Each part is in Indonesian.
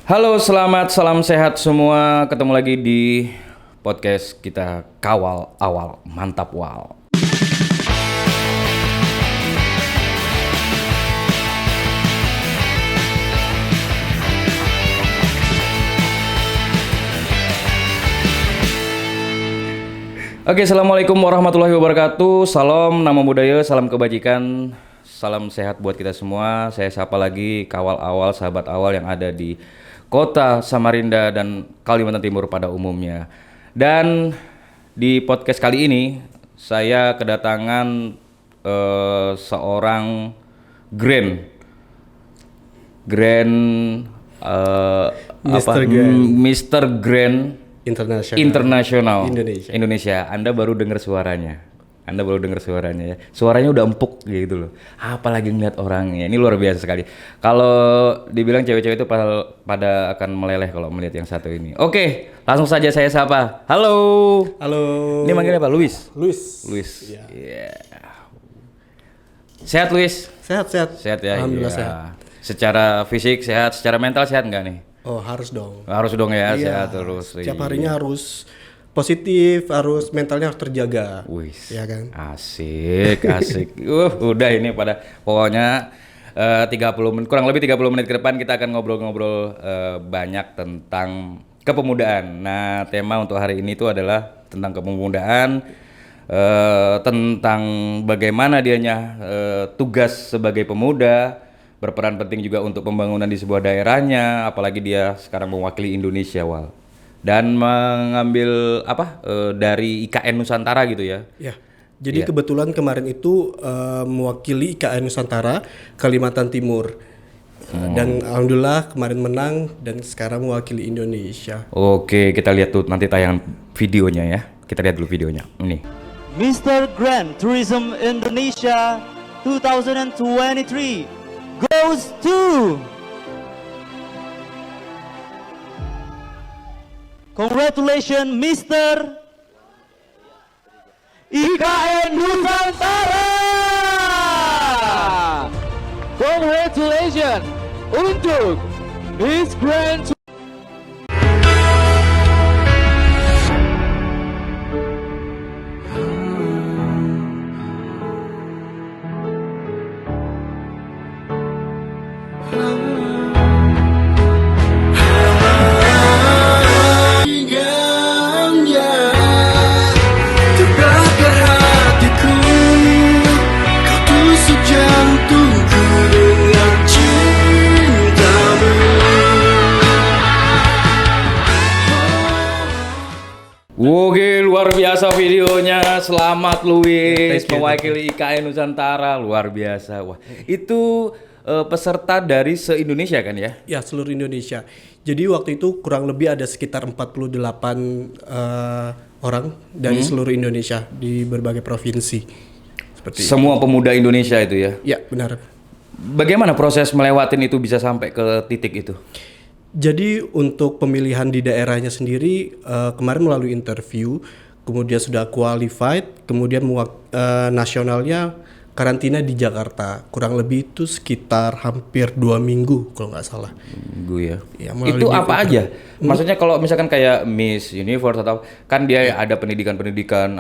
Halo, salam sehat semua. Ketemu lagi di podcast kita Kawal Awal Mantap Wal. Oke, assalamualaikum warahmatullahi wabarakatuh. Salam nama budaya, salam kebajikan, salam sehat buat kita semua. Saya sapa lagi kawal awal, sahabat awal yang ada di Kota Samarinda dan Kalimantan Timur pada umumnya. Dan di podcast kali ini saya kedatangan seorang Grand Mr. Grand Internasional Indonesia. Anda baru dengar suaranya ya. Suaranya udah empuk gitu loh. Apalagi ngeliat orangnya. Ini luar biasa sekali. Kalau dibilang cewek-cewek itu pada akan meleleh kalau melihat yang satu ini. Oke, langsung saja saya sapa. Halo. Ini manggilnya apa? Luis. Iya. Yeah. Sehat, Luis? Sehat ya. Alhamdulillah ya. sehat. Secara fisik sehat, secara mental sehat enggak nih? Oh, harus dong. Harus dong ya, iya. Sehat terus. Setiap harinya harus positif, harus mentalnya harus terjaga. Wis. Ya kan? Asik. Udah ini pada pokoknya 30 menit, kurang lebih 30 menit ke depan kita akan ngobrol-ngobrol banyak tentang kepemudaan. Nah, tema untuk hari ini itu adalah tentang kepemudaan, tentang bagaimana dianya tugas sebagai pemuda, berperan penting juga untuk pembangunan di sebuah daerahnya, apalagi dia sekarang mewakili Indonesia, Wal. Dan mengambil dari IKN Nusantara gitu ya. Ya. Jadi kebetulan kemarin itu mewakili IKN Nusantara Kalimantan Timur. Dan alhamdulillah kemarin menang dan sekarang mewakili Indonesia. Oke, kita lihat tuh nanti tayangan videonya ya. Kita lihat dulu videonya. Ini. Mr. Grand Tourism Indonesia 2023 goes to congratulations Mr. IKN Nusantara. Congratulations untuk Miss Grand. Oke, luar biasa videonya. Selamat Luis mewakili IKN Nusantara, luar biasa. Wah, itu peserta dari se-Indonesia kan ya? Ya, seluruh Indonesia. Jadi waktu itu kurang lebih ada sekitar 48 orang dari seluruh Indonesia di berbagai provinsi. Seperti semua itu. Pemuda Indonesia itu ya? Ya, benar. Bagaimana proses melewatin itu bisa sampai ke titik itu? Jadi untuk pemilihan di daerahnya sendiri kemarin melalui interview, kemudian sudah qualified, kemudian nasionalnya karantina di Jakarta, kurang lebih itu sekitar hampir 2 minggu kalau nggak salah. Ya, itu apa aja? Maksudnya kalau misalkan kayak Miss Universe atau kan dia ada pendidikan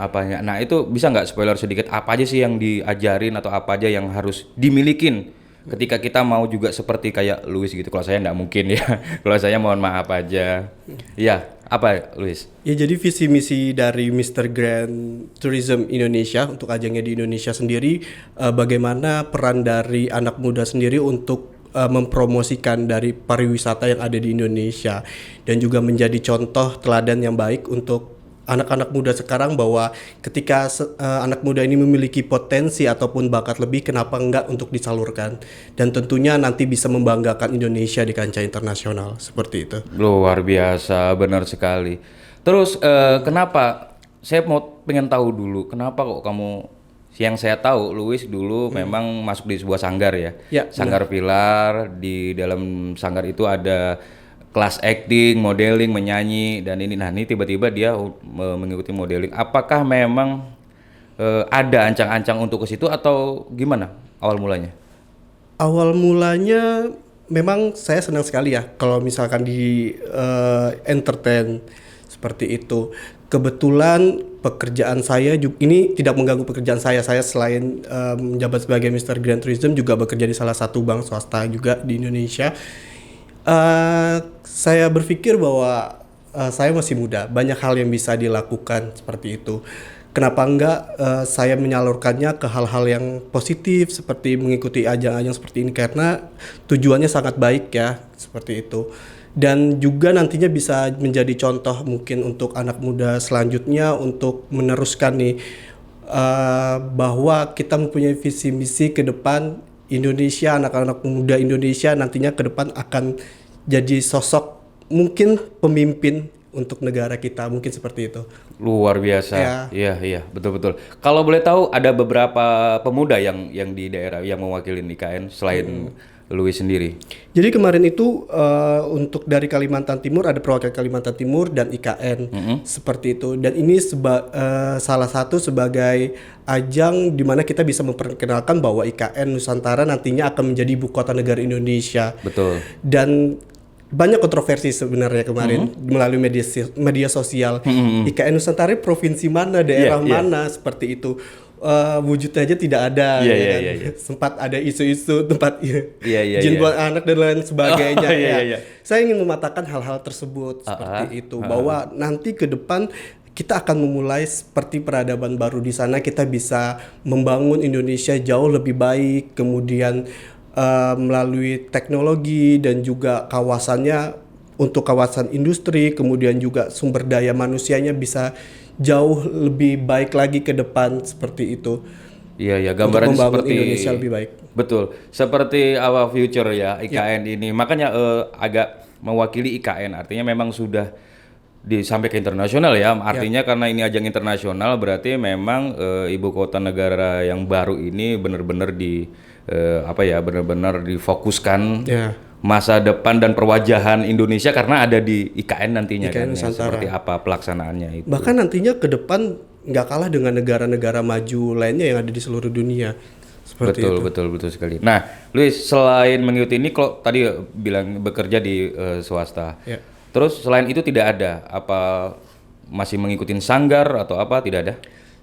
apanya. Nah itu bisa nggak spoiler sedikit apa aja sih yang diajarin atau apa aja yang harus dimilikin ketika kita mau juga seperti kayak Luis gitu. Kalau saya nggak mungkin ya. Kalau saya mohon maaf aja. Ya, apa Luis? Ya jadi visi misi dari Mr. Grand Tourism Indonesia untuk ajangnya di Indonesia sendiri, bagaimana peran dari anak muda sendiri untuk mempromosikan dari pariwisata yang ada di Indonesia dan juga menjadi contoh teladan yang baik untuk anak-anak muda sekarang bahwa ketika anak muda ini memiliki potensi ataupun bakat lebih, kenapa enggak untuk disalurkan dan tentunya nanti bisa membanggakan Indonesia di kancah internasional seperti itu. Luar biasa, benar sekali. Terus kenapa? Saya pengen tahu dulu kenapa kok kamu, yang saya tahu Luis dulu memang masuk di sebuah sanggar ya, sanggar Pilar. Di dalam sanggar itu ada kelas acting, modeling, menyanyi dan ini. Nah, ini tiba-tiba dia mengikuti modeling. Apakah memang ada ancang-ancang untuk ke situ atau gimana awal mulanya? Awal mulanya memang saya senang sekali ya kalau misalkan di entertain seperti itu. Kebetulan pekerjaan saya juga ini tidak mengganggu pekerjaan saya. Saya selain menjabat sebagai Mr. Grand Tourism juga bekerja di salah satu bank swasta juga di Indonesia. Saya berpikir bahwa saya masih muda, banyak hal yang bisa dilakukan seperti itu. Kenapa enggak saya menyalurkannya ke hal-hal yang positif seperti mengikuti ajang-ajang seperti ini, karena tujuannya sangat baik ya, seperti itu. Dan juga nantinya bisa menjadi contoh mungkin untuk anak muda selanjutnya untuk meneruskan nih bahwa kita mempunyai visi misi ke depan Indonesia, anak-anak muda Indonesia nantinya ke depan akan jadi sosok mungkin pemimpin untuk negara kita, mungkin seperti itu. Luar biasa. Ya. Iya, betul. Kalau boleh tahu ada beberapa pemuda yang di daerah yang mewakili IKN selain Louis sendiri. Jadi kemarin itu untuk dari Kalimantan Timur ada perwakilan Kalimantan Timur dan IKN seperti itu. Dan ini salah satu sebagai ajang di mana kita bisa memperkenalkan bahwa IKN Nusantara nantinya akan menjadi ibu kota negara Indonesia. Betul. Dan banyak kontroversi sebenarnya kemarin melalui media sosial. IKN Nusantara provinsi mana, daerah mana seperti itu. Wujudnya aja tidak ada. Iya. Sempat ada isu-isu tempat jin Iya. buat anak dan lain sebagainya. Oh, iya. Saya ingin mematahkan hal-hal tersebut seperti itu, bahwa nanti ke depan kita akan memulai seperti peradaban baru di sana. Kita bisa membangun Indonesia jauh lebih baik, kemudian melalui teknologi dan juga kawasannya untuk kawasan industri, kemudian juga sumber daya manusianya bisa jauh lebih baik lagi ke depan seperti itu. Iya, gambaran seperti Indonesia lebih baik. Betul. Seperti our future ya IKN ini. Makanya agak mewakili IKN artinya memang sudah sampai ke internasional ya. Artinya karena ini ajang internasional berarti memang ibu kota negara yang baru ini benar-benar benar-benar difokuskan masa depan dan perwajahan Indonesia karena ada di IKN nantinya kan ya, seperti apa pelaksanaannya itu. Bahkan nantinya ke depan nggak kalah dengan negara-negara maju lainnya yang ada di seluruh dunia. Seperti betul sekali. Nah, Luis selain mengikuti ini, kalau tadi bilang bekerja di swasta, terus selain itu tidak ada apa masih mengikuti sanggar atau apa, tidak ada?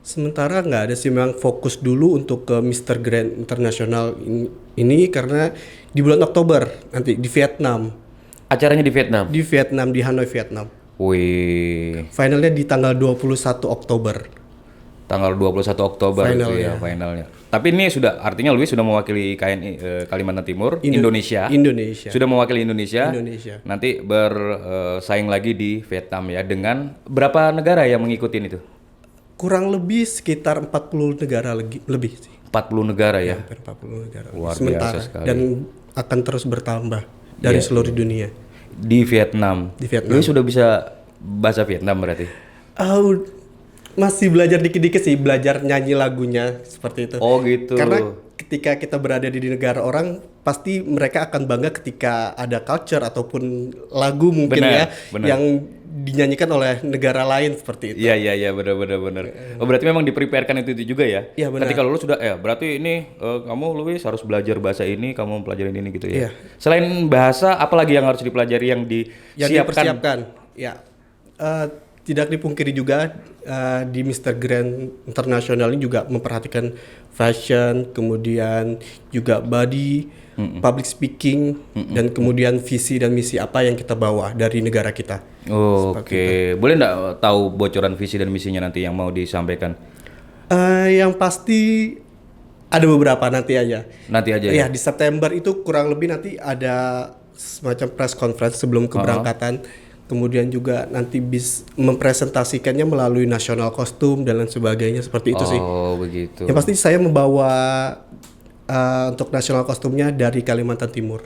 Sementara nggak ada sih, memang fokus dulu untuk ke Mr. Grand International ini karena di bulan Oktober nanti di Vietnam. Acaranya di Vietnam? Di Vietnam, di Hanoi, Vietnam. Wih. Finalnya di tanggal 21 Oktober. Tanggal 21 Oktober itu ya finalnya. Tapi ini sudah, artinya Louis sudah mewakili KNI Kalimantan Timur, Indonesia. Sudah mewakili Indonesia. Nanti bersaing lagi di Vietnam ya, dengan berapa negara yang mengikuti itu? Kurang lebih sekitar 40 negara lebih sih. 40 negara ya? Hampir 40 negara. Luar sementara biasa sekali. Dan akan terus bertambah dari seluruh dunia. Di Vietnam. Louis sudah bisa bahasa Vietnam berarti? Masih belajar dikit-dikit sih, belajar nyanyi lagunya seperti itu. Oh gitu. Karena ketika kita berada di negara orang, pasti mereka akan bangga ketika ada culture ataupun lagu mungkin benar. Yang dinyanyikan oleh negara lain seperti itu. Iya, benar. Oh, berarti memang dipreparekan itu juga ya? Iya, benar. Ketika lulus sudah, berarti ini kamu Louis harus belajar bahasa ini, kamu mempelajari ini gitu ya? Iya. Selain bahasa, apa lagi yang harus dipelajari yang dipersiapkan? Ya, tidak dipungkiri juga di Mr. Grand International ini juga memperhatikan fashion, kemudian juga body, public speaking, dan kemudian visi dan misi apa yang kita bawa dari negara kita. Oke. Boleh nggak tahu bocoran visi dan misinya nanti yang mau disampaikan? Yang pasti ada beberapa nanti aja. Ya? Di September itu kurang lebih nanti ada semacam press conference sebelum keberangkatan. Kemudian juga nanti mempresentasikannya melalui national costume dan lain sebagainya, seperti itu sih. Oh begitu. Yang pasti saya membawa untuk national kostumnya dari Kalimantan Timur.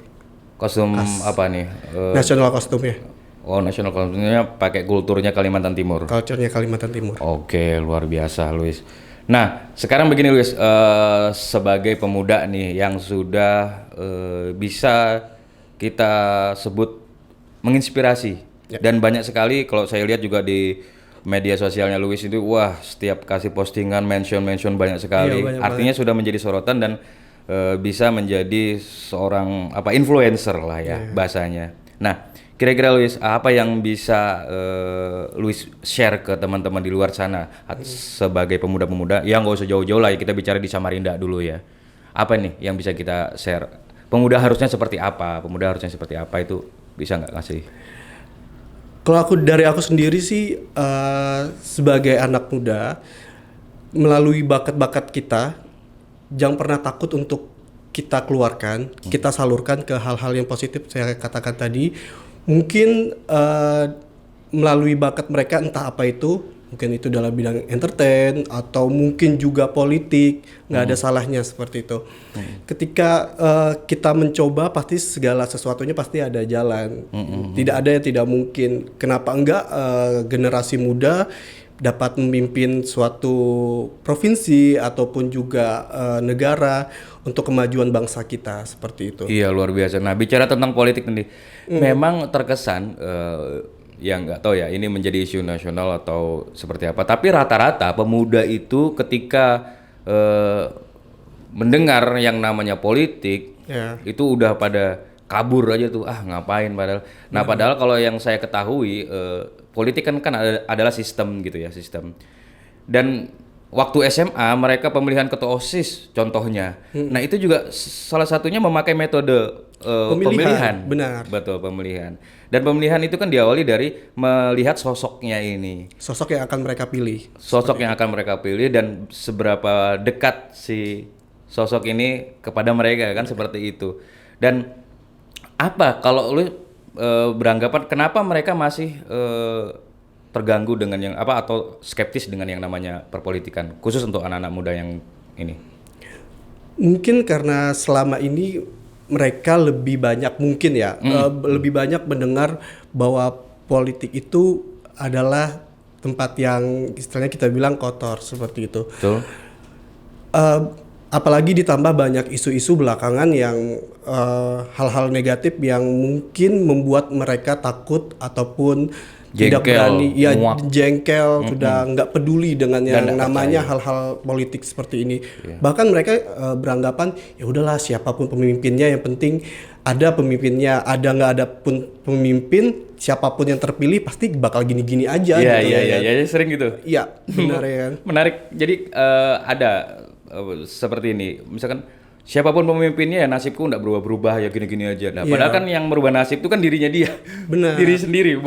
Kostum apa nih? National kostumnya. Oh, national kostumnya pakai kulturnya Kalimantan Timur. Culture-nya Kalimantan Timur. Oke, luar biasa, Luis. Nah, sekarang begini, Luis, sebagai pemuda nih yang sudah bisa kita sebut menginspirasi. Dan banyak sekali kalau saya lihat juga di media sosialnya Louis itu, wah, setiap kasih postingan mention banyak sekali. Artinya sudah menjadi sorotan dan bisa menjadi seorang influencer lah ya bahasanya. Nah, kira-kira Luis, apa yang bisa Luis share ke teman-teman di luar sana sebagai pemuda-pemuda? Ya nggak usah jauh-jauh lah ya, kita bicara di Samarinda dulu ya. Apa nih yang bisa kita share? Pemuda harusnya seperti apa? Pemuda harusnya seperti apa, itu bisa nggak ngasih? Kalau dari aku sendiri sih sebagai anak muda, melalui bakat-bakat kita, jangan pernah takut untuk kita keluarkan, kita salurkan ke hal-hal yang positif. Saya katakan tadi, mungkin melalui bakat mereka, entah apa itu, mungkin itu dalam bidang entertain atau mungkin juga politik, nggak ada salahnya seperti itu. Ketika kita mencoba, pasti segala sesuatunya pasti ada jalan. Tidak ada yang tidak mungkin. Kenapa enggak generasi muda dapat memimpin suatu provinsi ataupun juga negara untuk kemajuan bangsa kita, seperti itu. Iya, luar biasa. Nah, bicara tentang politik nih, memang terkesan ya nggak tahu ya ini menjadi isu nasional atau seperti apa. Tapi rata-rata pemuda itu ketika mendengar yang namanya politik, itu udah pada kabur aja tuh, ngapain padahal. Nah, padahal kalau yang saya ketahui politik kan adalah sistem gitu ya, sistem. Dan waktu SMA mereka pemilihan ketua OSIS contohnya. Nah, itu juga salah satunya memakai metode pemilihan. Benar. Betul, pemilihan. Dan pemilihan itu kan diawali dari melihat sosoknya ini. Sosok yang akan mereka pilih. Sosok yang akan mereka pilih dan seberapa dekat si sosok ini kepada mereka kan, seperti itu. Dan apa kalau lu beranggapan kenapa mereka masih terganggu dengan yang atau skeptis dengan yang namanya perpolitikan, khusus untuk anak-anak muda yang ini? Mungkin karena selama ini mereka lebih banyak lebih banyak mendengar bahwa politik itu adalah tempat yang istilahnya kita bilang kotor, seperti itu. Betul. Apalagi ditambah banyak isu-isu belakangan yang hal-hal negatif yang mungkin membuat mereka takut ataupun tidak berani, jengkel, sudah nggak peduli dengan yang namanya hal-hal politik seperti ini. Bahkan mereka beranggapan ya udahlah, siapapun pemimpinnya, yang penting ada pemimpinnya, ada nggak ada pun pemimpin, siapapun yang terpilih pasti bakal gini-gini aja. Iya, sering gitu. Iya, benar ya kan. Menarik. Jadi ada seperti ini, misalkan siapapun pemimpinnya ya nasibku nggak berubah-berubah ya, gini-gini aja. Nah, padahal kan yang merubah nasib itu kan dirinya dia. Benar. Diri sendiri,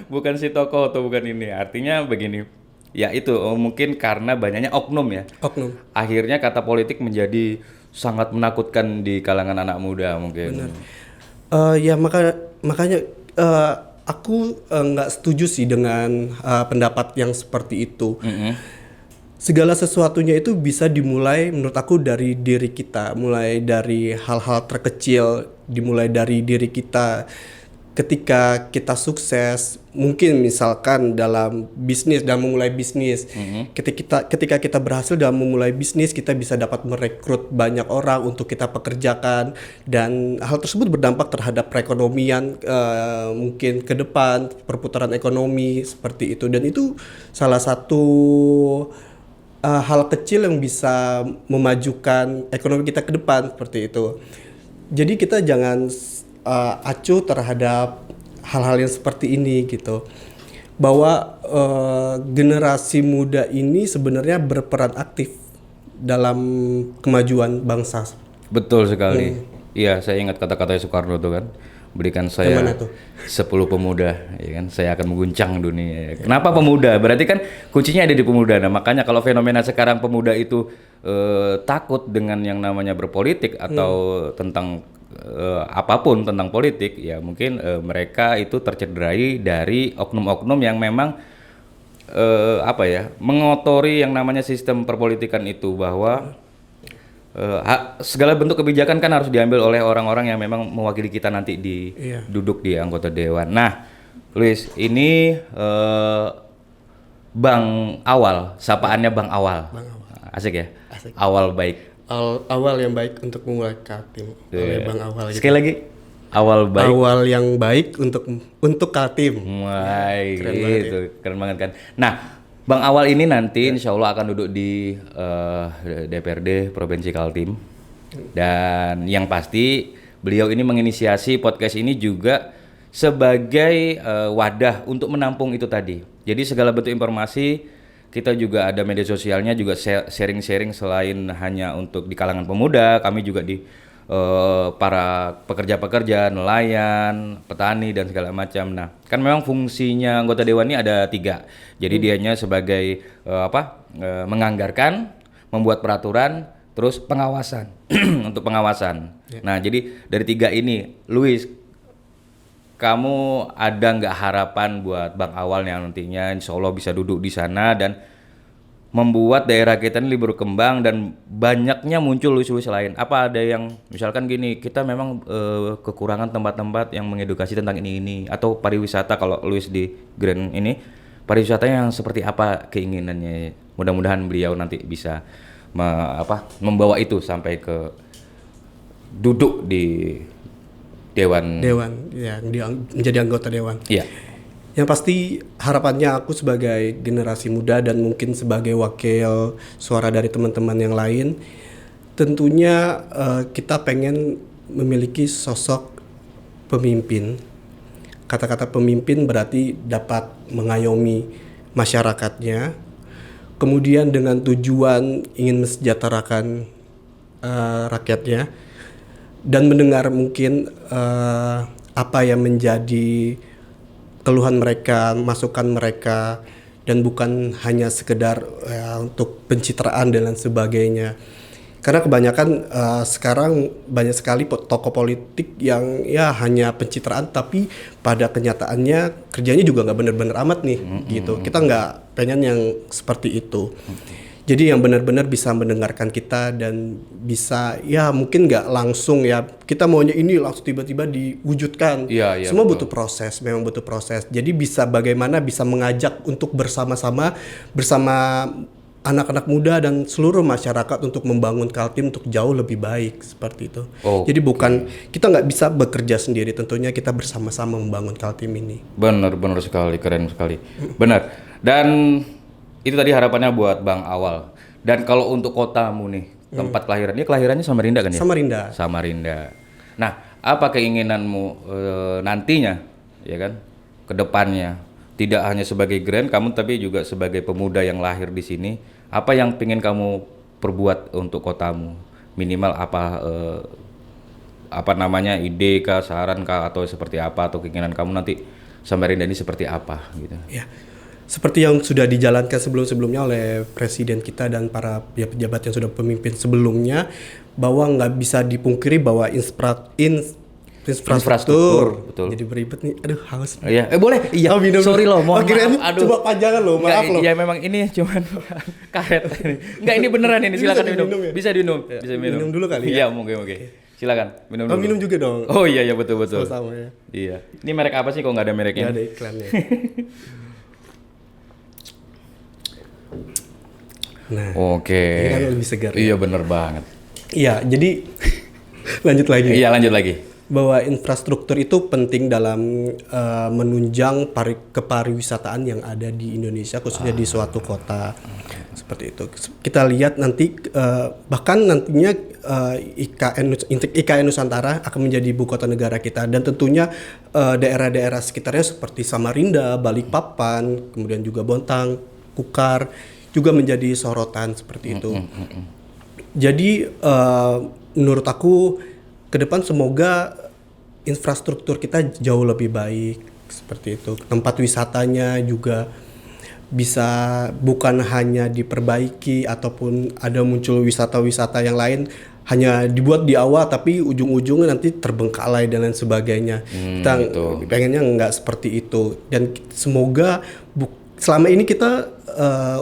bukan si tokoh atau bukan ini. Artinya begini, ya itu mungkin karena banyaknya oknum ya. Oknum. Akhirnya kata politik menjadi sangat menakutkan di kalangan anak muda mungkin. Benar. Ya makanya aku nggak setuju sih dengan pendapat yang seperti itu. Segala sesuatunya itu bisa dimulai menurut aku dari diri kita, mulai dari hal-hal terkecil, dimulai dari diri kita. Ketika kita sukses, mungkin misalkan dalam bisnis, dalam memulai bisnis, ketika kita berhasil dalam memulai bisnis, kita bisa dapat merekrut banyak orang untuk kita pekerjakan, dan hal tersebut berdampak terhadap perekonomian mungkin ke depan, perputaran ekonomi seperti itu. Dan itu salah satu hal kecil yang bisa memajukan ekonomi kita ke depan, seperti itu. Jadi kita jangan acuh terhadap hal-hal yang seperti ini gitu. Bahwa generasi muda ini sebenarnya berperan aktif dalam kemajuan bangsa. Betul sekali. Iya, saya ingat kata-kata Soekarno tuh kan. Berikan saya 10 pemuda, ya kan, saya akan mengguncang dunia. Kenapa pemuda? Berarti kan kuncinya ada di pemuda. Nah, makanya kalau fenomena sekarang pemuda itu takut dengan yang namanya berpolitik atau tentang apapun tentang politik, ya mungkin mereka itu tercederai dari oknum-oknum yang memang mengotori yang namanya sistem perpolitikan itu, bahwa segala bentuk kebijakan kan harus diambil oleh orang-orang yang memang mewakili kita nanti duduk di anggota dewan. Nah, Luis, ini Bang Awal, sapaannya Bang Awal. Asik ya? Asik. Awal baik. Awal yang baik untuk memulai Kaltim oleh Bang Awal. Sekali lagi, awal baik. Awal yang baik untuk Kaltim. Wah, gitu. Keren banget kan. Nah, Bang Awal ini nanti insya Allah akan duduk di DPRD Provinsi Kaltim. Dan yang pasti beliau ini menginisiasi podcast ini juga sebagai wadah untuk menampung itu tadi. Jadi segala bentuk informasi kita juga ada media sosialnya juga sharing-sharing selain hanya untuk di kalangan pemuda, kami juga di para pekerja-pekerja, nelayan, petani dan segala macam. Nah, kan memang fungsinya anggota dewan ini ada 3. Jadi dianya sebagai menganggarkan, membuat peraturan, terus pengawasan untuk pengawasan. Nah, jadi dari 3 ini, Luis, kamu ada nggak harapan buat Bang Awal yang nantinya insya Allah bisa duduk di sana dan membuat daerah kita ini lebih berkembang dan banyaknya muncul Luis-Luis lain? Apa ada yang misalkan gini, kita memang kekurangan tempat-tempat yang mengedukasi tentang ini atau pariwisata, kalau Luis di Grand ini pariwisatanya yang seperti apa keinginannya? Mudah-mudahan beliau nanti bisa membawa itu sampai ke duduk di dewan yang menjadi anggota dewan. Iya. Yang pasti harapannya aku sebagai generasi muda dan mungkin sebagai wakil suara dari teman-teman yang lain, tentunya kita pengen memiliki sosok pemimpin. Kata-kata pemimpin berarti dapat mengayomi masyarakatnya, kemudian dengan tujuan ingin mensejahterakan rakyatnya dan mendengar mungkin apa yang menjadi keluhan mereka, masukan mereka, dan bukan hanya sekedar untuk pencitraan dan lain sebagainya. Karena kebanyakan sekarang banyak sekali tokoh politik yang ya hanya pencitraan, tapi pada kenyataannya kerjanya juga nggak benar-benar amat nih, gitu. Kita nggak pengen yang seperti itu. Jadi yang benar-benar bisa mendengarkan kita dan bisa ya mungkin nggak langsung ya kita maunya ini langsung tiba-tiba diwujudkan. Iya, Semua betul. butuh proses, memang butuh proses. Jadi bisa bagaimana bisa mengajak untuk bersama-sama bersama anak-anak muda dan seluruh masyarakat untuk membangun Kaltim untuk jauh lebih baik seperti itu. Jadi bukan kita nggak bisa bekerja sendiri, tentunya kita bersama-sama membangun Kaltim ini. Benar sekali, keren sekali. Benar. Dan itu tadi harapannya buat Bang Awal. Dan kalau untuk kotamu nih, tempat kelahirannya Samarinda kan ya? Samarinda. Nah, apa keinginanmu nantinya, ya kan, ke depannya? Tidak hanya sebagai Grand kamu, tapi juga sebagai pemuda yang lahir di sini. Apa yang pengen kamu perbuat untuk kotamu? Minimal apa namanya, ide kah, saran kah, atau seperti apa, atau keinginan kamu nanti Samarinda ini seperti apa gitu? Ya. Seperti yang sudah dijalankan sebelum-sebelumnya oleh presiden kita dan para pejabat yang sudah pemimpin sebelumnya, bahwa nggak bisa dipungkiri bahwa infrastruktur. Betul. Jadi beribet nih, aduh haus. Iya, boleh. Iya. Minum. Sorry loh, mohon maaf. Aduh. Coba panjangan loh, maaf loh. Iya, memang ini cuman karet ini. Enggak, ini beneran ini, silakan minum. Ya? Bisa diminum. Bisa minum. Minum dulu kali Iya, ya. mungkin. Silakan, minum dulu. Minum juga dong. Oh iya betul. Sama-sama ya. Iya. Ini merek apa sih kok nggak ada mereknya? Nggak ada iklannya. Nah, oke. ini kan lebih segar. Iya, bener banget. Iya, jadi lanjut lagi. Iya, lanjut lagi. Bahwa infrastruktur itu penting dalam menunjang kepariwisataan yang ada di Indonesia, khususnya di suatu kota. Seperti itu. Kita lihat nanti bahkan nantinya IKN Nusantara akan menjadi ibu kota negara kita, dan tentunya daerah-daerah sekitarnya seperti Samarinda, Balikpapan, kemudian juga Bontang, Kukar juga menjadi sorotan seperti itu. Jadi menurut aku ke depan semoga infrastruktur kita jauh lebih baik seperti itu. Tempat wisatanya juga bisa bukan hanya diperbaiki ataupun ada muncul wisata-wisata yang lain hanya dibuat di awal tapi ujung-ujungnya nanti terbengkalai dan lain sebagainya. Kita pengennya nggak seperti itu, dan semoga selama ini kita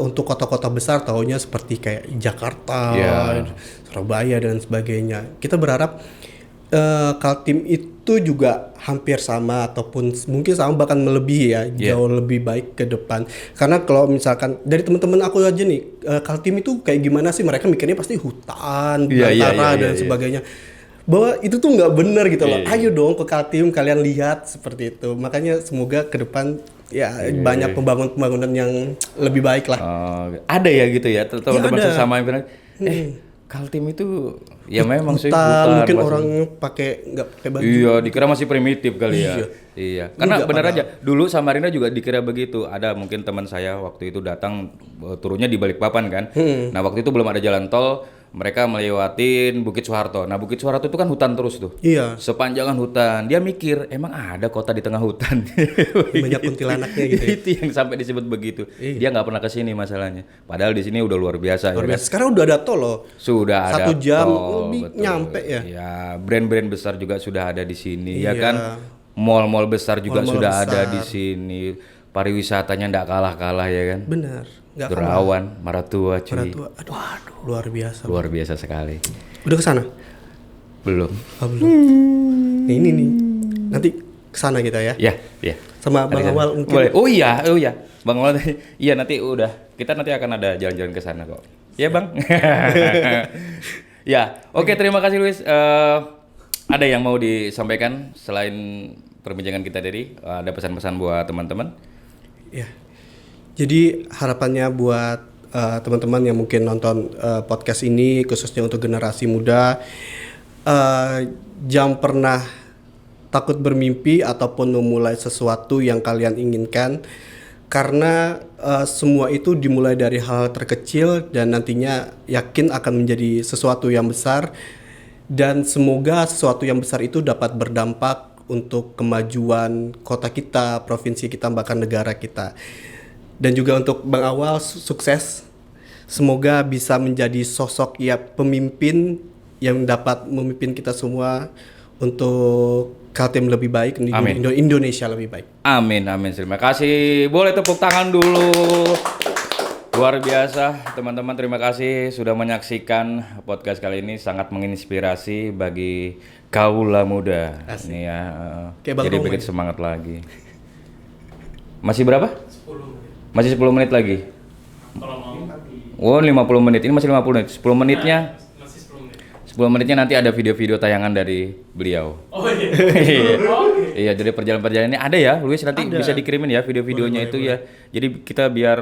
untuk kota-kota besar tahunya seperti kayak Jakarta, Surabaya dan sebagainya. Kita berharap Kaltim itu juga hampir sama ataupun mungkin sama bahkan melebihi ya, jauh lebih baik ke depan. Karena kalau misalkan dari teman-teman aku aja nih, Kaltim itu kayak gimana sih, mereka mikirnya pasti hutan, belantara dan sebagainya. Bahwa itu tuh nggak benar gitu loh. Ayo dong ke Kaltim, kalian lihat seperti itu. Makanya semoga ke depan banyak pembangunan yang lebih baik lah. Ada ya gitu ya, teman-teman sesama yang bilang, Kaltim itu ya memang sih Hutan, mungkin masih. orang nggak pakai baju. Iya, dikira masih primitif kali ya. Iya. Iya. Karena Enggak, benar padahal. aja, dulu Samarinda juga dikira begitu. Ada mungkin teman saya waktu itu datang turunnya di Balikpapan kan. Nah, waktu itu belum ada jalan tol, mereka melewatin Bukit Soeharto. Nah, Bukit Soeharto itu kan hutan terus tuh. Iya. Sepanjangan hutan. Dia mikir, emang ada kota di tengah hutan? Banyak kuntilanaknya gitu ya. Itu yang sampai disebut begitu. Iya. Dia nggak pernah ke sini masalahnya. Padahal di sini udah luar biasa. Luar ya kan? biasa. Sekarang udah ada tol loh. Sudah ada 1 jam tol, lebih betul. nyampe ya. Ya, brand-brand besar juga sudah ada di sini, ya Iya. kan? Mall-mall besar juga Mall-mall sudah besar. ada di sini. Pariwisatanya ndak kalah-kalah ya kan? Benar. Nggak kalah. Derawan, Maratua, cuy. Maratua. Aduh, luar biasa. Luar biasa sekali. Udah ke sana? Belum. Oh, belum. Nih, ini nih. Nanti ke sana kita ya. Ya, ya. Sama Bang Hari-hari. Awal mungkin. Boleh. Oh iya. Bang Awal. Iya, nanti udah. Kita nanti akan ada jalan-jalan ke sana kok. Ya, Bang. Ya, oke, terima kasih Luis. Ada yang mau disampaikan selain perbincangan kita tadi? Ada pesan-pesan buat teman-teman? Ya. Jadi harapannya buat teman-teman yang mungkin nonton podcast ini khususnya untuk generasi muda, jangan pernah takut bermimpi ataupun memulai sesuatu yang kalian inginkan, karena semua itu dimulai dari hal terkecil dan nantinya yakin akan menjadi sesuatu yang besar, dan semoga sesuatu yang besar itu dapat berdampak untuk kemajuan kota kita, provinsi kita, bahkan negara kita. Dan juga untuk Bang Awal, sukses. Semoga bisa menjadi sosok ya pemimpin yang dapat memimpin kita semua untuk Kaltim lebih baik, Amin. Indonesia lebih baik. Amin, amin. Terima kasih. Boleh tepuk tangan dulu. Luar biasa, teman-teman. Terima kasih sudah menyaksikan podcast kali ini. Sangat menginspirasi bagi kaula muda. Asik. Ini ya. Kayak Bang Jadi Romo bikin ya. semangat lagi. Masih berapa? 10 menit. Masih 10 menit lagi. Oh, 50 menit. Ini masih 50 menit. 10 menitnya. 10 menitnya nanti ada video-video tayangan dari beliau. Oh iya. Iya, jadi perjalanan-perjalanan ini ada ya, Luis, nanti Ada. bisa dikirimin ya video-videonya itu ya. Jadi kita biar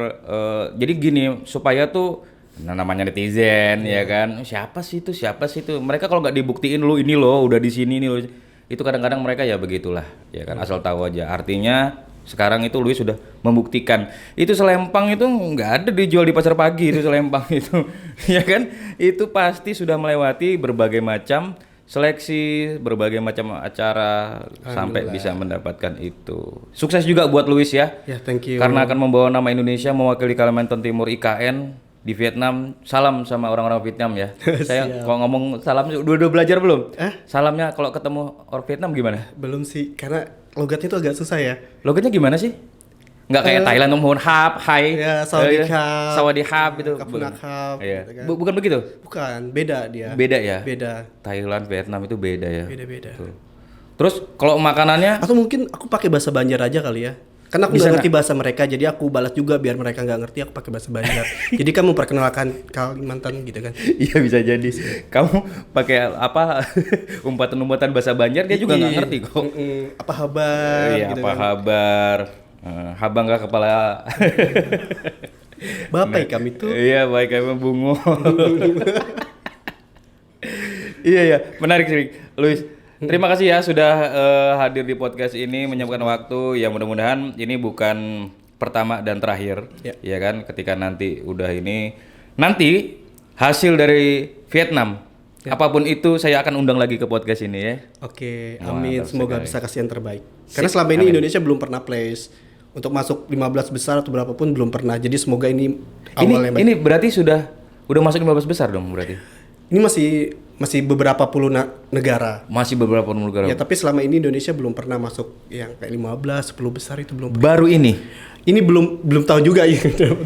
jadi gini supaya tuh namanya netizen ya kan. Siapa sih itu? Mereka kalau nggak dibuktiin lu ini loh, udah di sini nih loh. Itu kadang-kadang mereka ya begitulah, ya kan, asal tahu aja. Artinya sekarang itu Luis sudah membuktikan. Itu selempang itu nggak ada dijual di pasar pagi itu selempang itu. Ya kan? Itu pasti sudah melewati berbagai macam seleksi, berbagai macam acara sampai bisa mendapatkan itu. Sukses juga buat Luis ya. Ya, thank you. Karena akan membawa nama Indonesia mewakili Kalimantan Timur IKN di Vietnam. Salam sama orang-orang Vietnam ya. Saya kalau ngomong salam udah belajar belum? Salamnya kalau ketemu orang Vietnam gimana? Belum sih, karena logatnya itu agak susah ya. Logatnya gimana sih? Nggak kayak Thailand mohon hap, hai. Ya, sawadikap. Sawadikap gitu. Kapunakap, Iya. gitu kan. Bukan begitu? Bukan, beda dia. Beda ya? Beda. Thailand, Vietnam itu beda ya. Beda-beda. Betul. Terus kalau makanannya Atau mungkin aku pakai bahasa Banjar aja kali ya. Karena aku Bisa nggak ngerti bahasa mereka, jadi aku balas juga biar mereka nggak ngerti. Aku pakai bahasa Banjar. Jadi kan memperkenalkan Kalimantan gitu kan. iya bisa jadi. Kamu pakai apa umpatan-umpatan bahasa Banjar dia juga nggak ngerti kok. Apa kabar? Iya, gitu apa kan. kabar? Habang nggak kepala. Bapak kami tuh. Iya, baik kami bungo. Iya, menarik sih, Luis. Terima kasih ya sudah hadir di podcast ini, menyempatkan waktu. Ya mudah-mudahan ini bukan pertama dan terakhir, ya kan? Ketika nanti udah ini, nanti hasil dari Vietnam, apapun itu saya akan undang lagi ke podcast ini ya. Oke, Wah, amin. mantap Semoga sekali. bisa kasih yang terbaik. Karena selama ini Indonesia belum pernah place untuk masuk 15 besar atau berapapun belum pernah. Jadi semoga ini awal yang baik. Ini berarti sudah masuk 15 besar dong berarti. Ini masih beberapa puluh negara. Masih beberapa negara. Ya, tapi selama ini Indonesia belum pernah masuk yang kayak 15, 10 besar itu belum pernah. Baru ini. Ini belum tahu juga ya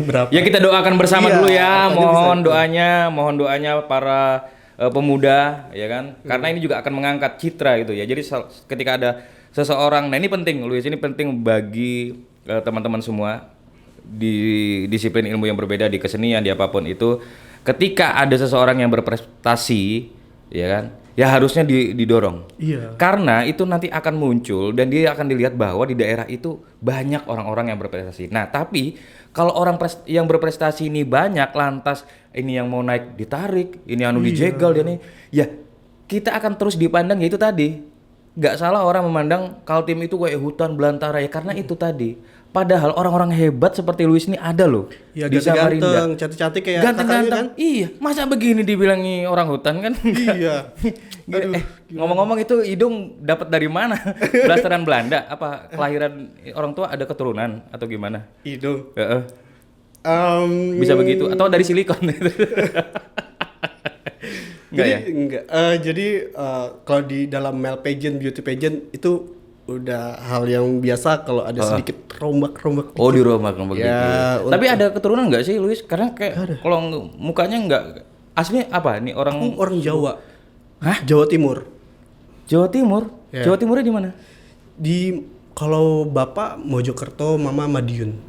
berapa. Ya kita doakan bersama Iya, dulu ya. harapannya Mohon doanya para pemuda ya kan. Karena ini juga akan mengangkat citra gitu ya. Jadi ketika ada seseorang, nah ini penting Luis, ini penting bagi teman-teman semua di disiplin ilmu yang berbeda, di kesenian, di apapun itu. Ketika ada seseorang yang berprestasi, ya kan, ya harusnya didorong. Iya. Karena itu nanti akan muncul dan dia akan dilihat bahwa di daerah itu banyak orang-orang yang berprestasi. Nah, tapi kalau orang yang berprestasi ini banyak, lantas ini yang mau naik ditarik, ini anu dijegal dia nih, ya kita akan terus dipandang ya itu tadi. Nggak salah orang memandang Kaltim itu kayak hutan belantara ya karena itu tadi. Padahal orang-orang hebat seperti Luis ini ada loh Ya, di Samarinda. ganteng, cantik-cantik kayak kakaknya Ganteng-ganteng. kan. Iya, masa begini dibilangi orang hutan kan? Iya. Gila, ngomong-ngomong itu hidung dapat dari mana? Blasteran Belanda? Apa kelahiran orang tua ada keturunan atau gimana? Hidung. Heeh. Bisa begitu atau dari silikon itu? Enggak ya? Enggak. Jadi kalau di dalam male pageant, beauty pageant itu udah hal yang biasa kalau ada sedikit rombak-rombak. Oh, di rumah begitu. Ya, Tapi ada keturunan nggak sih Luis? Karena kayak kalau mukanya nggak aslinya apa? Nih orang Aku orang Jawa. Hah? Jawa Timur. Jawa Timur. Ya. Jawa Timurnya di mana? Kalau bapak Mojokerto, mama Madiun.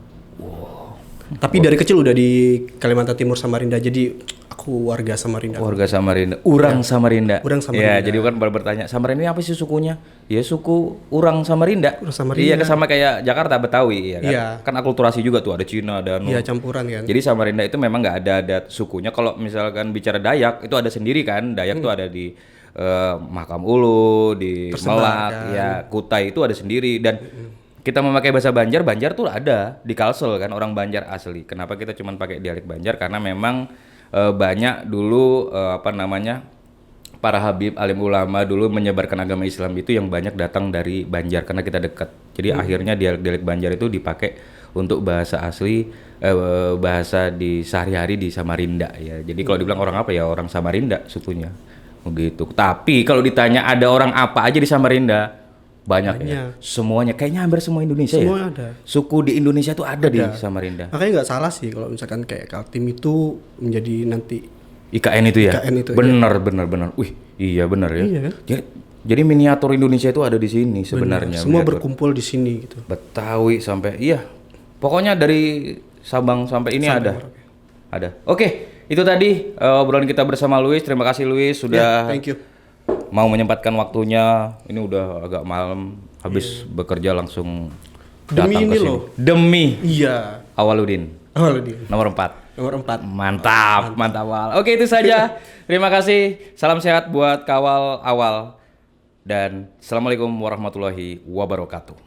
Tapi dari kecil udah di Kalimantan Timur Samarinda, jadi aku warga Samarinda. Warga Samarinda, Urang Samarinda. Urang Samarinda. Ya, jadi kan baru bertanya, Samarinda ini apa sih sukunya? Ya suku Urang Samarinda. Urang Samarinda. Iya, sama kayak Jakarta Betawi, ya kan? Iya. Kan akulturasi juga tuh, ada Cina, ada Iya, campuran kan. Jadi Samarinda itu memang nggak ada adat sukunya. Kalau misalkan bicara Dayak, itu ada sendiri kan? Dayak tuh ada di Mahakam Ulu, di Tersebar, Melak, kan. ya Kutai itu ada sendiri dan kita memakai bahasa Banjar, Banjar tuh ada di Kalsel kan orang Banjar asli. Kenapa kita cuma pakai dialek Banjar? Karena memang banyak dulu para habib alim ulama dulu menyebarkan agama Islam itu yang banyak datang dari Banjar karena kita dekat. Jadi akhirnya dialek Banjar itu dipakai untuk bahasa asli bahasa di sehari-hari di Samarinda ya. Jadi kalau dibilang orang apa ya orang Samarinda sukunya. Begitu. Tapi kalau ditanya ada orang apa aja di Samarinda? Banyak ya. Semuanya kayaknya hampir semua Indonesia Semua ya. ada. Suku di Indonesia tuh ada di Samarinda. Makanya nggak salah sih kalau misalkan kayak Kaltim itu menjadi nanti IKN itu ya. IKN itu, benar. Wih, iya benar ya. Iya kan? Jadi miniatur Indonesia itu ada di sini sebenarnya. semua miniatur. berkumpul di sini gitu. Betawi sampai iya. Pokoknya dari Sabang sampai ini ada. Ada. Oke, itu tadi obrolan kita bersama Luis. Terima kasih Luis sudah Thank you. mau menyempatkan waktunya. Ini udah agak malam, habis bekerja langsung Demi datang ini ke sini. loh. Demi Iya. Awaludin. Nomor 4. Nomor 4. Mantap. Awal. Oke, itu saja. Terima kasih. Salam sehat buat Kawal Awal. Dan Assalamualaikum warahmatullahi wabarakatuh.